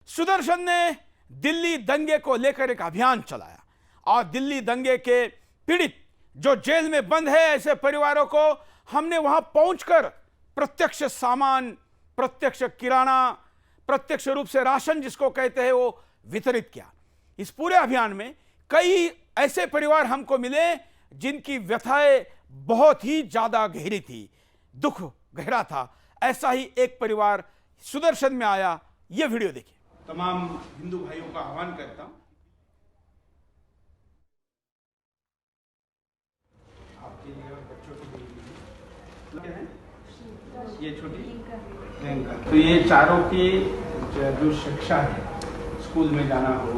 सुदर्शन ने दिल्ली दंगे को लेकर एक अभियान चलाया और दिल्ली दंगे के पीड़ित जो जेल में बंद है ऐसे परिवारों को हमने वहां पहुंचकर प्रत्यक्ष सामान, प्रत्यक्ष किराना, प्रत्यक्ष रूप से राशन जिसको कहते हैं वो वितरित किया। इस पूरे अभियान में कई ऐसे परिवार हमको मिले जिनकी व्यथाएं बहुत ही ज्यादा गहरी थी, दुख गहरा था। ऐसा ही एक परिवार सुदर्शन में आया। यह वीडियो देखिए। तमाम हिंदू भाइयों का आह्वान करता हूं, आपके लिए और बच्चों के लिए ये छोटी प्रियंका, तो ये चारों की जो शिक्षा है, स्कूल में जाना हो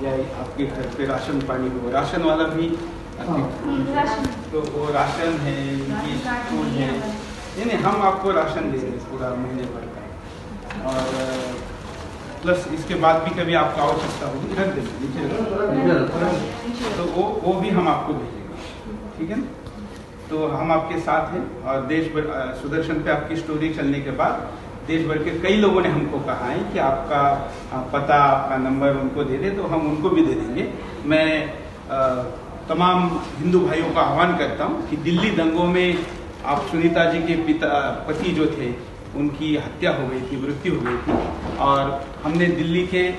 या आपके घर पे राशन पानी हो, राशन वाला भी तो वो राशन है, इनकी स्कूल है, नहीं हम आपको राशन दे दें पूरा महीने भर का, और प्लस इसके बाद भी कभी आपको आवश्यकता होगी रख देंगे नीचे, तो वो भी हम आपको भेजेंगे, ठीक है ना। तो हम आपके साथ हैं और देश भर सुदर्शन पे आपकी स्टोरी चलने के बाद देश भर के कई लोगों ने हमको कहा है कि आपका पता, आपका नंबर उनको दे दे, तो हम उनको भी दे देंगे। मैं तमाम हिंदू भाइयों का आह्वान करता हूं कि दिल्ली दंगों में आप सुनीता जी के पति जो थे उनकी हत्या हो गई थी, मृत्यु हो गई थी, और हमने दिल्ली के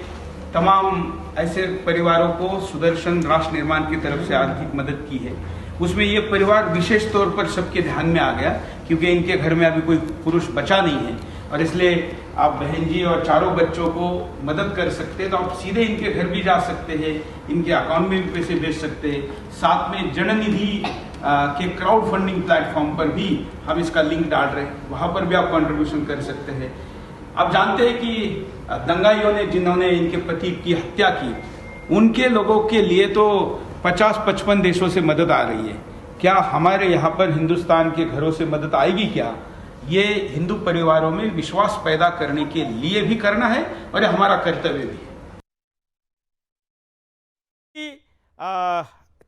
तमाम ऐसे परिवारों को सुदर्शन राष्ट्र निर्माण की तरफ से आर्थिक मदद की है। उसमें ये परिवार विशेष तौर पर सबके ध्यान में आ गया क्योंकि इनके घर में अभी कोई पुरुष बचा नहीं है, और इसलिए आप बहन जी और चारों बच्चों को मदद कर सकते हैं तो आप सीधे इनके घर भी जा सकते हैं, इनके अकाउंट में भी पैसे भेज सकते हैं। साथ में जननिधि के क्राउड फंडिंग प्लेटफॉर्म पर भी हम इसका लिंक डाल रहे हैं, वहां पर भी आप कंट्रीब्यूशन कर सकते हैं। आप जानते हैं कि दंगाइयों ने जिन्होंने इनके पति की हत्या की, उनके लोगों के लिए तो 50-55 देशों से मदद आ रही है। क्या हमारे यहाँ पर हिंदुस्तान के घरों से मदद आएगी क्या? ये हिंदू परिवारों में विश्वास पैदा करने के लिए भी करना है और ये हमारा कर्तव्य भी है।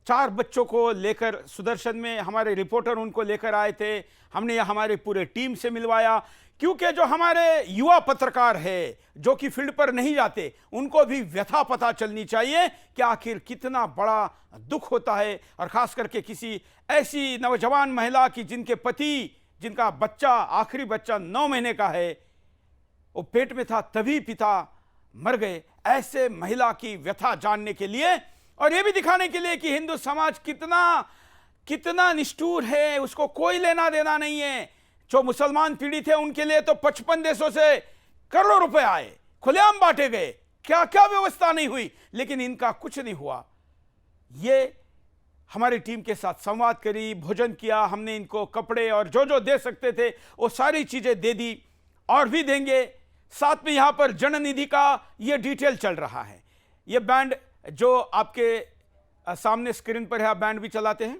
4 बच्चों को लेकर सुदर्शन में हमारे रिपोर्टर उनको लेकर आए थे। हमने हमारे पूरे टीम से मिलवाया क्योंकि जो हमारे युवा पत्रकार है जो कि फील्ड पर नहीं जाते, उनको भी व्यथा पता चलनी चाहिए कि आखिर कितना बड़ा दुख होता है, और खास करके किसी ऐसी नौजवान महिला की जिनके पति, जिनका बच्चा, आखिरी बच्चा 9 महीने का है, वो पेट में था तभी पिता मर गए। ऐसे महिला की व्यथा जानने के लिए और यह भी दिखाने के लिए कि हिंदू समाज कितना निष्ठुर है, उसको कोई लेना देना नहीं है। जो मुसलमान पीड़ित थे उनके लिए तो 55 देशों से करोड़ों रुपए आए, खुलेआम बांटे गए, क्या क्या व्यवस्था नहीं हुई, लेकिन इनका कुछ नहीं हुआ। ये हमारी टीम के साथ संवाद करी, भोजन किया, हमने इनको कपड़े और जो जो दे सकते थे वो सारी चीजें दे दी और भी देंगे। साथ में यहां पर जननिधि का ये डिटेल चल रहा है। ये बैंड जो आपके सामने स्क्रीन पर है, आप बैंड भी चलाते हैं,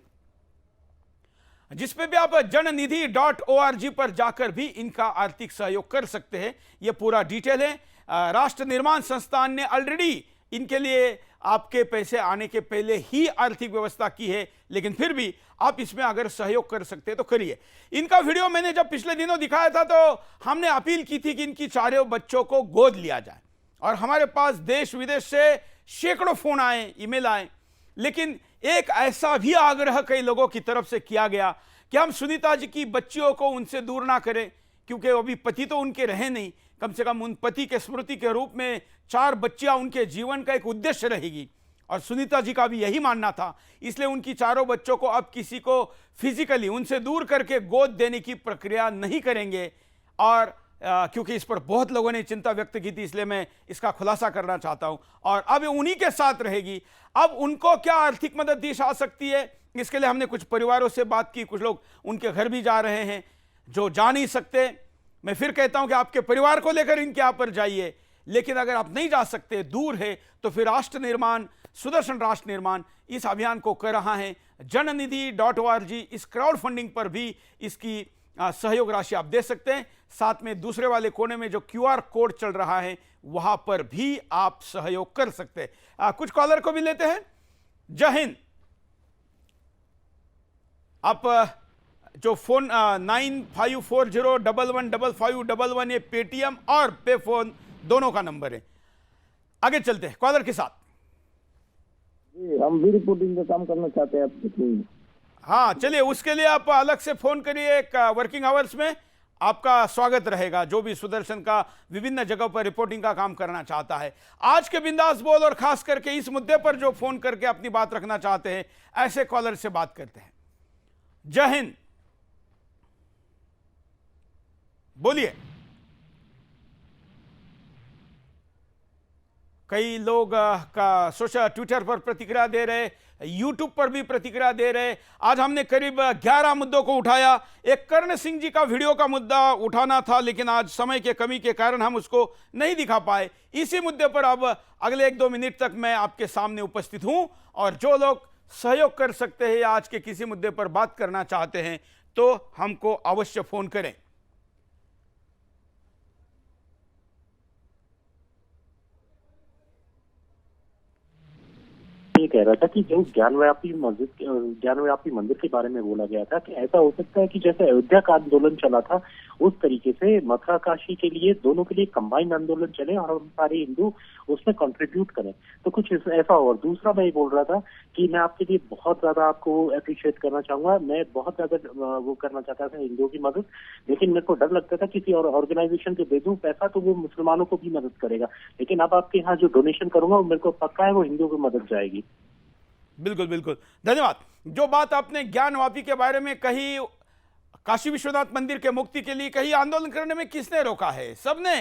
जिसपे भी आप जननिधि.org पर जाकर भी इनका आर्थिक सहयोग कर सकते हैं। यह पूरा डिटेल है। राष्ट्र निर्माण संस्थान ने ऑलरेडी इनके लिए आपके पैसे आने के पहले ही आर्थिक व्यवस्था की है, लेकिन फिर भी आप इसमें अगर सहयोग कर सकते हैं तो करिए। इनका वीडियो मैंने जब पिछले दिनों दिखाया था तो हमने अपील की थी कि इनकी चारों बच्चों को गोद लिया जाए, और हमारे पास देश विदेश से सैकड़ों फोन आए, ईमेल आए, लेकिन एक ऐसा भी आग्रह कई लोगों की तरफ से किया गया कि हम सुनीता जी की बच्चियों को उनसे दूर ना करें, क्योंकि अभी पति तो उनके रहे नहीं, कम से कम उन पति के स्मृति के रूप में 4 बच्चियां उनके जीवन का एक उद्देश्य रहेगी, और सुनीता जी का भी यही मानना था। इसलिए उनकी चारों बच्चों को अब किसी को फिजिकली उनसे दूर करके गोद देने की प्रक्रिया नहीं करेंगे। और क्योंकि इस पर बहुत लोगों ने चिंता व्यक्त की थी, इसलिए मैं इसका खुलासा करना चाहता हूं। और अब उन्हीं के साथ रहेगी। अब उनको क्या आर्थिक मदद दी जा सकती है, इसके लिए हमने कुछ परिवारों से बात की, कुछ लोग उनके घर भी जा रहे हैं जो जा नहीं सकते। मैं फिर कहता हूं कि आपके परिवार को लेकर इनके यहां पर जाइए, लेकिन अगर आप नहीं जा सकते, दूर है, तो फिर राष्ट्र निर्माण, सुदर्शन राष्ट्र निर्माण इस अभियान को कर रहा है। जननिधि.org इस क्राउड फंडिंग पर भी इसकी सहयोग राशि आप दे सकते हैं। साथ में दूसरे वाले कोने में जो QR कोड चल रहा है वहां पर भी आप सहयोग कर सकते हैं। कुछ कॉलर को भी लेते हैं। जय हिंद। आप जो फोन 9540115511 ये पेटीएम और पे फोन दोनों का नंबर है। आगे चलते हैं कॉलर के साथ। जी, हम भी रिपोर्टिंग का काम करना चाहते हैं आपके थ्रू। हाँ चलिए, उसके लिए आप अलग से फोन करिए, एक वर्किंग आवर्स में आपका स्वागत रहेगा। जो भी सुदर्शन का विभिन्न जगहों पर रिपोर्टिंग का काम करना चाहता है, आज के बिंदास बोल और खास करके इस मुद्दे पर जो फोन करके अपनी बात रखना चाहते हैं, ऐसे कॉलर से बात करते हैं। जय हिंद, बोलिए। कई लोग का सोशल ट्विटर पर प्रतिक्रिया दे रहे, यूट्यूब पर भी प्रतिक्रिया दे रहे। आज हमने करीब 11 मुद्दों को उठाया। एक कर्ण सिंह जी का वीडियो का मुद्दा उठाना था, लेकिन आज समय के कमी के कारण हम उसको नहीं दिखा पाए। इसी मुद्दे पर अब अगले 1-2 मिनट तक मैं आपके सामने उपस्थित हूं, और जो लोग सहयोग कर सकते हैं या आज के किसी मुद्दे पर बात करना चाहते हैं तो हमको अवश्य फोन करें। ये कह रहा था कि जो ज्ञानव्यापी मंदिर के बारे में बोला गया था कि ऐसा हो सकता है कि जैसे अयोध्या का आंदोलन चला था, उस तरीके से मथुरा काशी के लिए, दोनों के लिए कंबाइंड आंदोलन चले और हम सारे हिंदू उसमें कंट्रीब्यूट करें, तो कुछ ऐसा हो। और दूसरा मैं ये बोल रहा था कि मैं आपके लिए बहुत ज्यादा आपको अप्रिशिएट करना चाहूंगा। मैं बहुत ज्यादा वो करना चाहता था हिंदुओं की मदद, लेकिन मेरे को डर लगता था किसी और ऑर्गेनाइजेशन को दे दूं पैसा तो वो मुसलमानों को भी मदद करेगा, लेकिन अब आपके यहाँ जो डोनेशन करूंगा वो मेरे को पक्का है वो हिंदुओं को मदद जाएगी। बिल्कुल बिल्कुल, धन्यवाद। जो बात आपने ज्ञानवापी के बारे में कही, काशी विश्वनाथ मंदिर के मुक्ति के लिए कही, आंदोलन करने में किसने रोका है? सबने।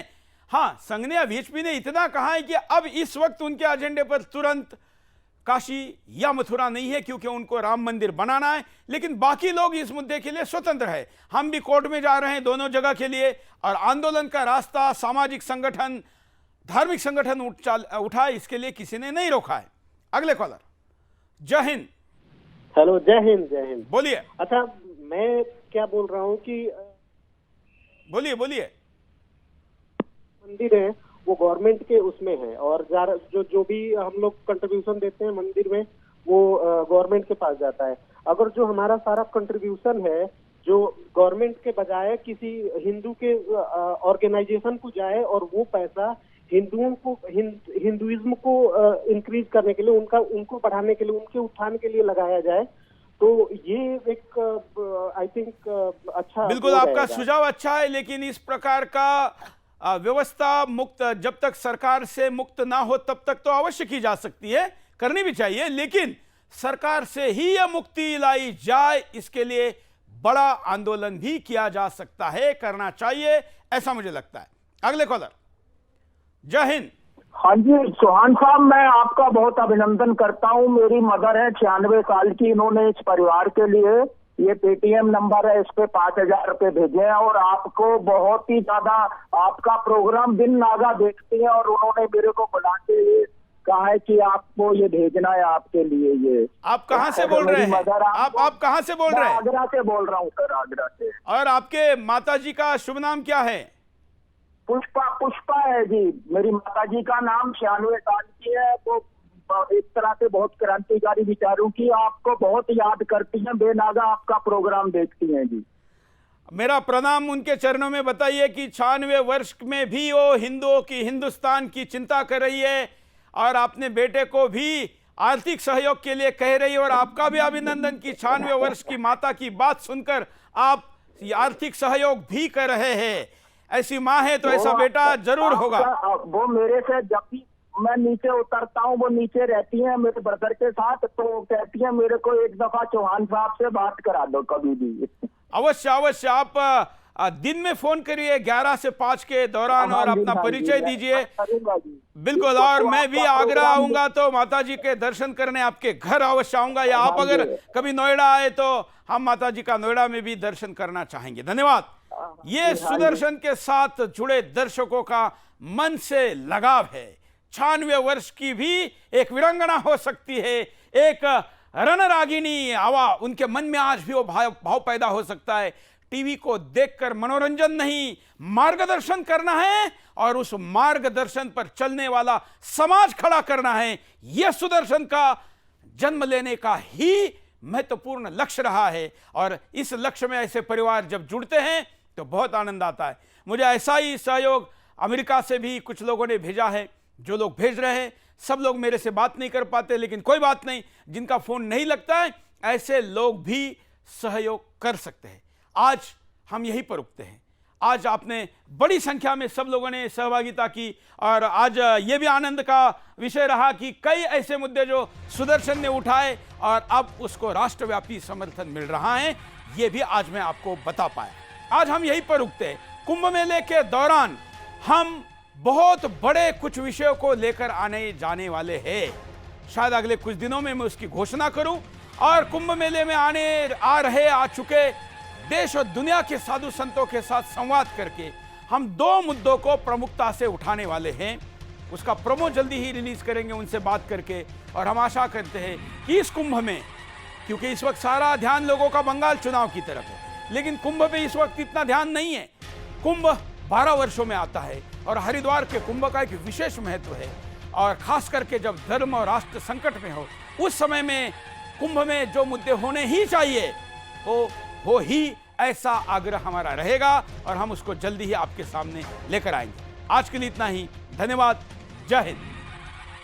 हाँ, संघ ने या वीएचपी ने इतना कहा है कि अब इस वक्त उनके एजेंडे पर तुरंत काशी या मथुरा नहीं है, क्योंकि उनको राम मंदिर बनाना है। लेकिन बाकी लोग इस मुद्दे के लिए स्वतंत्र है। हम भी कोर्ट में जा रहे हैं दोनों जगह के लिए, और आंदोलन का रास्ता सामाजिक संगठन, धार्मिक संगठन उठाए, इसके लिए किसी ने नहीं रोका है। अगले कॉलर। जय हिंद। हेलो, जय हिंद। जय हिंद, बोलिए। अच्छा, मैं क्या बोल रहा हूँ कि बोलिए बोलिए। मंदिर है वो गवर्नमेंट के उसमें है, और जो भी हम लोग कंट्रीब्यूशन देते हैं मंदिर में वो गवर्नमेंट के पास जाता है। अगर जो हमारा सारा कंट्रीब्यूशन है जो गवर्नमेंट के बजाय किसी हिंदू के ऑर्गेनाइजेशन को जाए, और वो पैसा हिंदुओं को हिंदुइज्म को इंक्रीज करने के लिए, उनको बढ़ाने के लिए, उनके उत्थान के लिए लगाया जाए, तो ये एक आई थिंक अच्छा। बिल्कुल, आपका सुझाव अच्छा है, लेकिन इस प्रकार का व्यवस्था मुक्त, जब तक सरकार से मुक्त ना हो तब तक तो अवश्य की जा सकती है, करनी भी चाहिए, लेकिन सरकार से ही यह मुक्ति लाई जाए, इसके लिए बड़ा आंदोलन भी किया जा सकता है, करना चाहिए, ऐसा मुझे लगता है। अगले कॉलर। जय हिंद। हाँ जी, चौहान साहब, मैं आपका बहुत अभिनंदन करता हूँ। मेरी मदर है 96 साल की, इन्होंने इस परिवार के लिए, ये पेटीएम नंबर है, इस पे 5000 रुपए भेजे हैं, और आपको बहुत ही ज्यादा आपका प्रोग्राम दिन नागा देखते हैं, और उन्होंने मेरे को बुला के कहा है कि आपको ये भेजना है आपके लिए। ये आप कहाँ से बोल रहे हैं? आप कहाँ से बोल रहे हैं? आगरा से बोल रहा हूँ सर, आगरा से। और आपके माता जी का शुभ नाम क्या है? पुष्पा है जी, मेरी माता जी का नाम। 96 साल की है, वो एक तरह से बहुत क्रांतिकारी विचारों की, आपको बहुत याद करती हैं, बेनागा आपका प्रोग्राम देखती हैं जी। मेरा प्रणाम उनके चरणों में। बताइए कि 96 वर्ष में भी वो हिंदुओं की, हिंदुस्तान की चिंता कर रही है, और अपने बेटे को भी आर्थिक सहयोग के लिए कह रही है, और आपका भी अभिनंदन कि 96 वर्ष की माता की बात सुनकर आप आर्थिक सहयोग भी कर रहे हैं। ऐसी माँ है तो ऐसा बेटा जरूर होगा। वो मेरे से जब भी मैं नीचे उतरता हूँ, वो नीचे रहती हैं मेरे ब्रदर के साथ, तो कहती है मेरे को एक दफा चौहान साहब से बात करा दो कभी भी। अवश्य अवश्य, आप दिन में फोन करिए 11 से 5 के दौरान, और अपना परिचय दीजिए। बिल्कुल, और मैं भी आगरा आऊंगा तो माता जी के दर्शन करने आपके घर अवश्य आऊंगा, या आप अगर कभी नोएडा आए तो हम माता जी का नोएडा में भी दर्शन करना चाहेंगे। धन्यवाद। ये सुदर्शन के साथ जुड़े दर्शकों का मन से लगाव है। 96 वर्ष की भी एक वीरांगना हो सकती है, एक रणरागिनी आवा उनके मन में आज भी वो भाव पैदा हो सकता है। टीवी को देखकर मनोरंजन नहीं, मार्गदर्शन करना है, और उस मार्गदर्शन पर चलने वाला समाज खड़ा करना है। यह सुदर्शन का जन्म लेने का ही महत्वपूर्ण लक्ष्य रहा है, और इस लक्ष्य में ऐसे परिवार जब जुड़ते हैं तो बहुत आनंद आता है। मुझे ऐसा ही सहयोग अमेरिका से भी कुछ लोगों ने भेजा है, जो लोग भेज रहे हैं सब लोग मेरे से बात नहीं कर पाते, लेकिन कोई बात नहीं, जिनका फोन नहीं लगता है ऐसे लोग भी सहयोग कर सकते हैं। आज हम यहीं पर रुकते हैं। आज आपने बड़ी संख्या में सब लोगों ने सहभागिता की और आज ये भी आनंद का विषय रहा कि कई ऐसे मुद्दे जो सुदर्शन ने उठाए और अब उसको राष्ट्रव्यापी समर्थन मिल रहा है, ये भी आज मैं आपको बता पाया। आज हम यहीं पर रुकते हैं। कुंभ मेले के दौरान हम बहुत बड़े कुछ विषयों को लेकर आने जाने वाले हैं। शायद अगले कुछ दिनों में मैं उसकी घोषणा करूं और कुंभ मेले में आ चुके देश और दुनिया के साधु संतों के साथ संवाद करके हम 2 मुद्दों को प्रमुखता से उठाने वाले हैं। उसका प्रोमो जल्दी ही रिलीज करेंगे उनसे बात करके, और हम आशा करते हैं कि इस कुंभ में, क्योंकि इस वक्त सारा ध्यान लोगों का बंगाल चुनाव की तरफ है, लेकिन कुंभ पे इस वक्त इतना ध्यान नहीं है। कुंभ 12 वर्षों में आता है और हरिद्वार के कुंभ का एक विशेष महत्व है, और खास करके जब धर्म और राष्ट्र संकट में हो उस समय में कुंभ में जो मुद्दे होने ही चाहिए वो ही, ऐसा आग्रह हमारा रहेगा और हम उसको जल्दी ही आपके सामने लेकर आएंगे। आज के लिए इतना ही। धन्यवाद। जय हिंद।